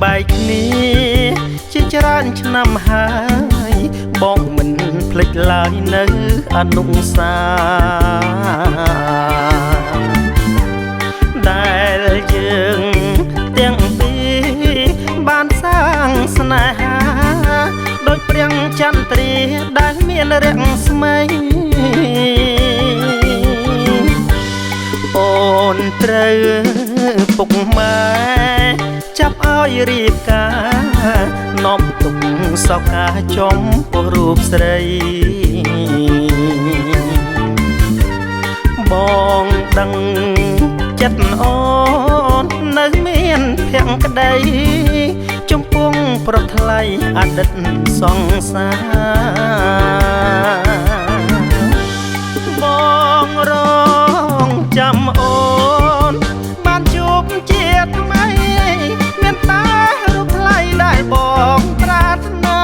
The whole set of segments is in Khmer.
បែកគ្នាជាច្រើនឆ្នាំហើយបងមិនភ្លេចឡើយនៅអនុសាដែលយើងទាំងពីរបានសាងស្នេហាដូចព្រាំងចន្ទ្រាដែលមានរាំងស្មៃអូនត្រូវពុកម៉ែចាប់ឲ្យរៀបការនាំទុកសោកាចំពោះរូបស្រីបងដឹងចិត្តអូននៅមានភក្តីចំពោះប្រថ្លៃអតីតសង្សារបងរងចាំអូនបានជួបជាថ្មីមានតែរូបថ្លៃដែលបងប្រាថ្នា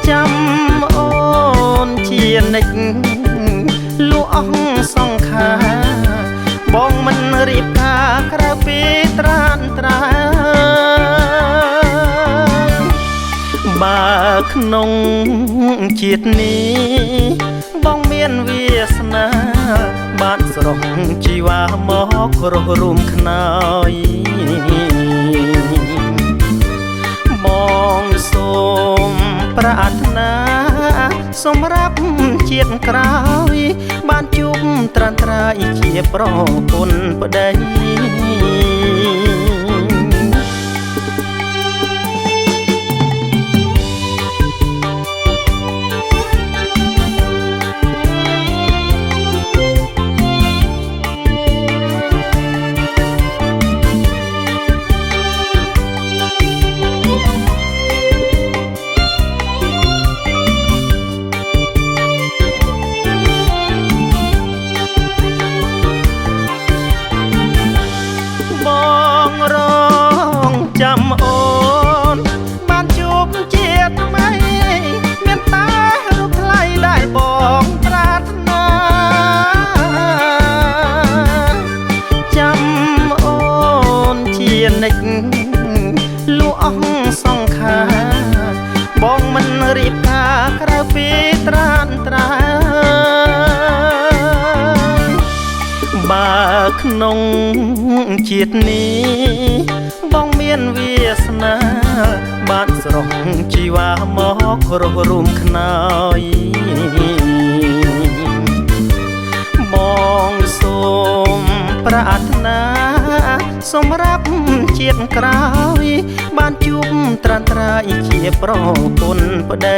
ចាំអូនជានិច្ចលួអស់សង្ខារបងមិនរៀបការក្រៅពីត្រានត្រាបើក្នុងជាតិនេះបងមានវាសនាបានស្រស់ជីវ៉ាមករស់រួមខ្នើយបងសូមប្រាថ្នាសម្រាប់ជាតិក្រោយបានជួបត្រានត្រាយជាប្រពន្ធប្តីចាំអូនបានជួបជាថ្មីមានតែរូបថ្លៃដែលបងប្រាថ្នាចាំអូនជានិច្ចលួអស់សង្ខារបងមិនរៀបការក្រៅពីត្រានត្រាបើក្នុងជាតិនេះបងមានវាសនាបានស្រស់ជីវ៉ាមករស់រួមខ្នើយបងសូមប្រាថ្នាសម្រាប់ជាតិក្រោយបានជួបត្រានត្រាយជាប្រពន្ធប្តី